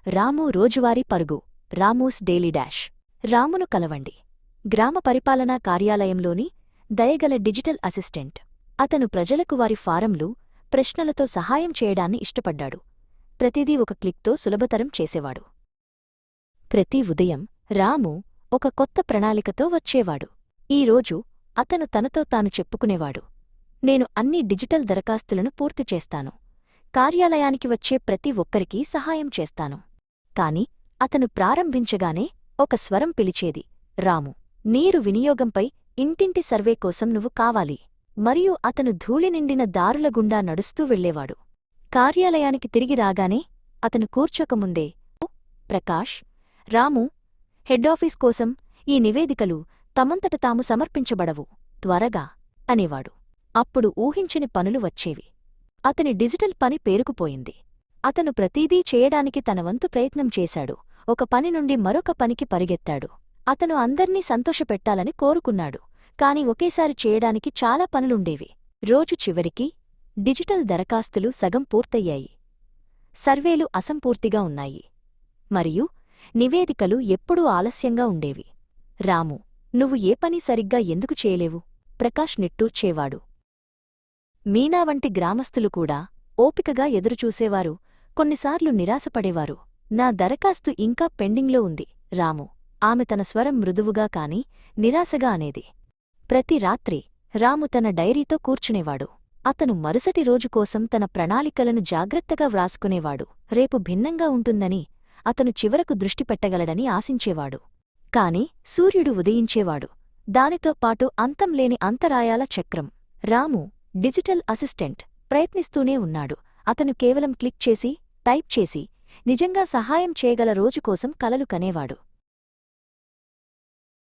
రాము రోజువారీ పరుగు. Ramu's daily dash. రామును కలవండి. గ్రామ పరిపాలనా కార్యాలయంలోని దయగల డిజిటల్ అసిస్టెంట్. అతను ప్రజలకు వారి ఫారంలు, ప్రశ్నలతో సహాయం చేయడాన్ని ఇష్టపడ్డాడు. ప్రతిదీ ఒక క్లిక్తో సులభతరం చేసేవాడు. ప్రతి ఉదయం రాము ఒక కొత్త ప్రణాళికతో వచ్చేవాడు. ఈరోజు అతను తనతో తాను చెప్పుకునేవాడు, నేను అన్ని డిజిటల్ దరఖాస్తులను పూర్తి చేస్తాను. కార్యాలయానికి వచ్చే ప్రతి ఒక్కరికీ సహాయం చేస్తాను. కాని అతను ప్రారంభించగానే ఒక స్వరం పిలిచేది, రాము, నీరు వినియోగంపై ఇంటింటి సర్వే కోసం నువ్వు కావాలి. మరియు అతను ధూళి నిండిన దారుల గుండా నడుస్తూ వెళ్లేవాడు. కార్యాలయానికి తిరిగి రాగానే అతను కూర్చోకముందే, ఓ ప్రకాష్, రాము, హెడ్డాఫీస్ కోసం ఈ నివేదికలు తమంతట తాము సమర్పించబడవు, త్వరగా అనేవాడు. అప్పుడు ఊహించని పనులు వచ్చేవి. అతని డిజిటల్ పని పేరుకుపోయింది. అతను ప్రతీదీ చేయడానికి తన వంతు ప్రయత్నం చేశాడు. ఒక పని నుండి మరొక పనికి పరిగెత్తాడు. అతను అందర్నీ సంతోషపెట్టాలని కోరుకున్నాడు. కాని ఒకేసారి చేయడానికి చాలా పనులుండేవి. రోజు చివరికి డిజిటల్ దరఖాస్తులు సగం పూర్తయ్యాయి. సర్వేలు అసంపూర్తిగా ఉన్నాయి. మరియు నివేదికలు ఎప్పుడూ ఆలస్యంగా ఉండేవి. రాము, నువ్వు ఏ పని సరిగ్గా ఎందుకు చేయలేవు? ప్రకాష్ నిట్టూర్చేవాడు. మీనా వంటి గ్రామస్థులు కూడా ఓపికగా ఎదురుచూసేవారు. కొన్నిసార్లు నిరాశపడేవారు. నా దరఖాస్తు ఇంకా పెండింగ్లో ఉంది, రాము. ఆమె తన స్వరం మృదువుగా కాని నిరాశగా అనేది. ప్రతి రాత్రి రాము తన డైరీతో కూర్చునేవాడు. అతను మరుసటి రోజు కోసం తన ప్రణాళికలను జాగ్రత్తగా వ్రాసుకునేవాడు. రేపు భిన్నంగా ఉంటుందని అతను చివరకు దృష్టి పెట్టగలడని ఆశించేవాడు. కాని సూర్యుడు ఉదయించేవాడు. దానితో పాటు అంతంలేని అంతరాయాల చక్రం. రాము, డిజిటల్ అసిస్టెంట్, ప్రయత్నిస్తూనే ఉన్నాడు. అతను కేవలం క్లిక్ చేసి, టైప్ చేసి, నిజంగా సహాయం చేయగల రోజుకోసం కలలు కనేవాడు.